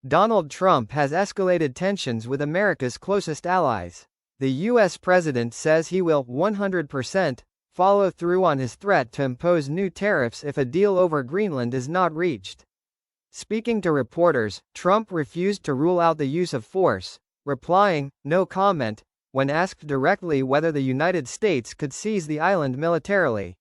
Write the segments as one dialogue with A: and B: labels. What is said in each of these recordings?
A: Donald Trump has escalated tensions with America's closest allies. The U.S. president says he will 100% follow through on his threat to impose new tariffs if a deal over Greenland is not reached. Speaking to reporters, Trump refused to rule out the use of force, replying, "No comment," when asked directly whether the United States could seize the island militarily.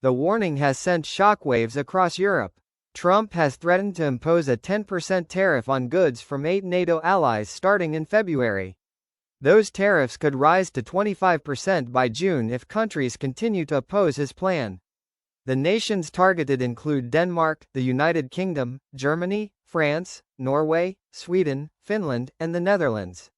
A: The warning has sent shockwaves across Europe. Trump has threatened to impose a 10% tariff on goods from 8 NATO allies starting in February. Those tariffs could rise to 25% by June if countries continue to oppose his plan. The nations targeted include Denmark, the United Kingdom, Germany, France, Norway, Sweden, Finland, and the Netherlands.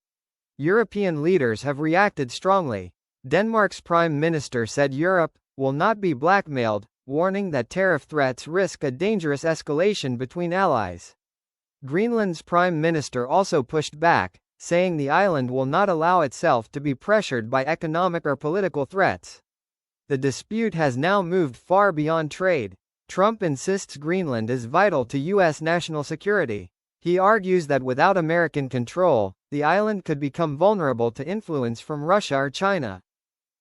A: European leaders have reacted strongly. Denmark's prime minister said Europe will not be blackmailed, warning that tariff threats risk a dangerous escalation between allies. Greenland's prime minister also pushed back, saying the island will not allow itself to be pressured by economic or political threats. The dispute has now moved far beyond trade. Trump insists Greenland is vital to U.S. national security. He argues that without American control, the island could become vulnerable to influence from Russia or China.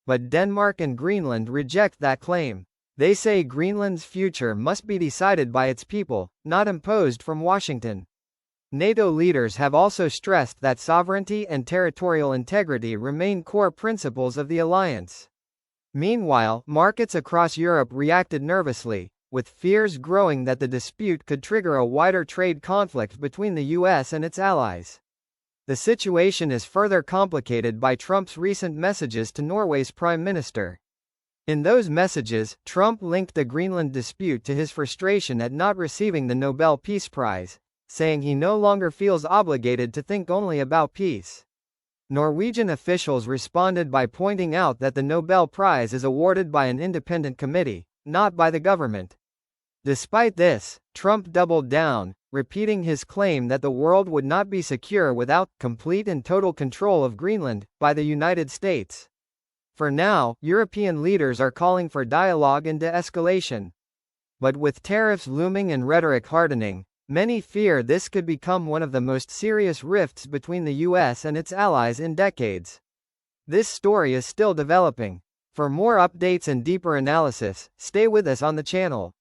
A: But Denmark and Greenland reject that claim. They say Greenland's future must be decided by its people, not imposed from Washington. NATO leaders have also stressed that sovereignty and territorial integrity remain core principles of the alliance. Meanwhile, markets across Europe reacted nervously, with fears growing that the dispute could trigger a wider trade conflict between the U.S. and its allies. The situation is further complicated by Trump's recent messages to Norway's prime minister. In those messages, Trump linked the Greenland dispute to his frustration at not receiving the Nobel Peace Prize, saying he no longer feels obligated to think only about peace. Norwegian officials responded by pointing out that the Nobel Prize is awarded by an independent committee, not by the government. Despite this, Trump doubled down, repeating his claim that the world would not be secure without complete and total control of Greenland by the United States. For now, European leaders are calling for dialogue and de-escalation. But with tariffs looming and rhetoric hardening, many fear this could become one of the most serious rifts between the U.S. and its allies in decades. This story is still developing. For more updates and deeper analysis, stay with us on the channel.